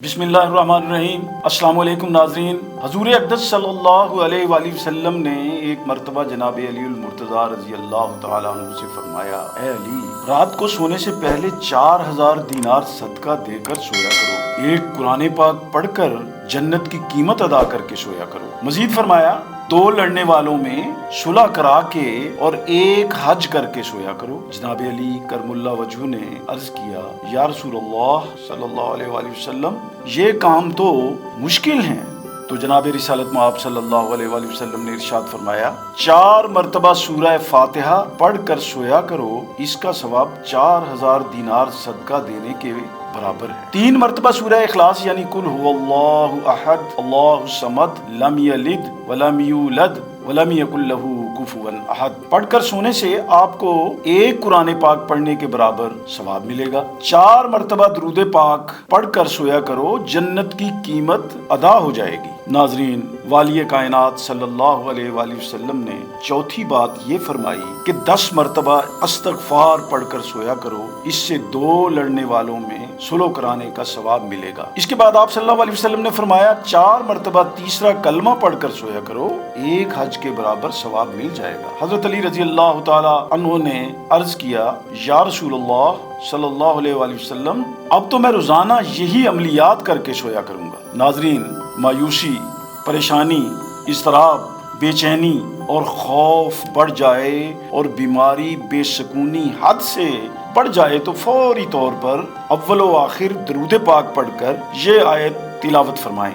بسم اللہ الرحمن الرحیم۔ السلام علیکم ناظرین۔ حضور اقدس صلی اللہ علیہ وآلہ وسلم نے ایک مرتبہ جناب علی المرتضیٰ رضی اللہ تعالیٰ عنہ سے فرمایا، اے علی، رات کو سونے سے پہلے 4000 دینار صدقہ دے کر سویا کرو، ایک قرآن پاک پڑھ کر جنت کی قیمت ادا کر کے سویا کرو۔ مزید فرمایا، دو لڑنے والوں میں صلح کرا کے اور ایک حج کر کے سویا کرو۔ جناب علی کرم اللہ وجہہ نے عرض کیا، یا رسول اللہ صلی اللہ علیہ وآلہ وسلم، یہ کام تو مشکل ہیں۔ تو جناب رسالت مآب صلی اللہ علیہ وآلہ وسلم نے ارشاد فرمایا، 4 مرتبہ سورہ فاتحہ پڑھ کر سویا کرو، اس کا ثواب 4000 دینار صدقہ دینے کے برابر ہے۔ 3 مرتبہ سورہ اخلاص یعنی قل هو اللہ احد اللہ الصمد لم یلد ولم یولد ولم یکن لہ کفوا احد پڑھ کر سونے سے آپ کو ایک قرآن پاک پڑھنے کے برابر ثواب ملے گا۔ 4 مرتبہ درود پاک پڑھ کر سویا کرو، جنت کی قیمت ادا ہو جائے گی۔ ناظرین، والی کائنات صلی اللہ علیہ وآلہ وسلم نے چوتھی بات یہ فرمائی کہ 10 مرتبہ استغفار پڑھ کر سویا کرو، اس سے 2 لڑنے والوں میں صلح کرانے کا ثواب ملے گا۔ اس کے بعد آپ صلی اللہ علیہ وسلم نے فرمایا، 4 مرتبہ تیسرا کلمہ پڑھ کر سویا کرو، ایک حج کے برابر ثواب مل جائے گا۔ حضرت علی رضی اللہ تعالی عنہ نے عرض کیا، یا رسول اللہ صلی اللہ علیہ وآلہ وسلم، اب تو میں روزانہ یہی عملیات کر کے سویا کروں گا۔ ناظرین، مایوسی، پریشانی، اضطراب، بے چینی اور خوف بڑھ جائے اور بیماری بے سکونی حد سے بڑھ جائے تو فوری طور پر اول و آخر درود پاک پڑھ کر یہ آیت تلاوت فرمائیں۔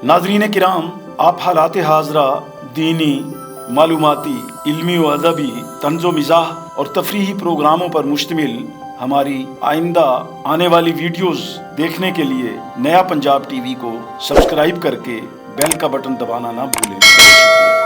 ناظرین کرام، آپ حالات حاضرہ دینی، معلوماتی، علمی و ادبی، طنز و مزاح اور تفریحی پروگراموں پر مشتمل ہماری آئندہ آنے والی ویڈیوز دیکھنے کے لیے نیا پنجاب ٹی وی کو سبسکرائب کر کے بیل کا بٹن دبانا نہ بھولیں۔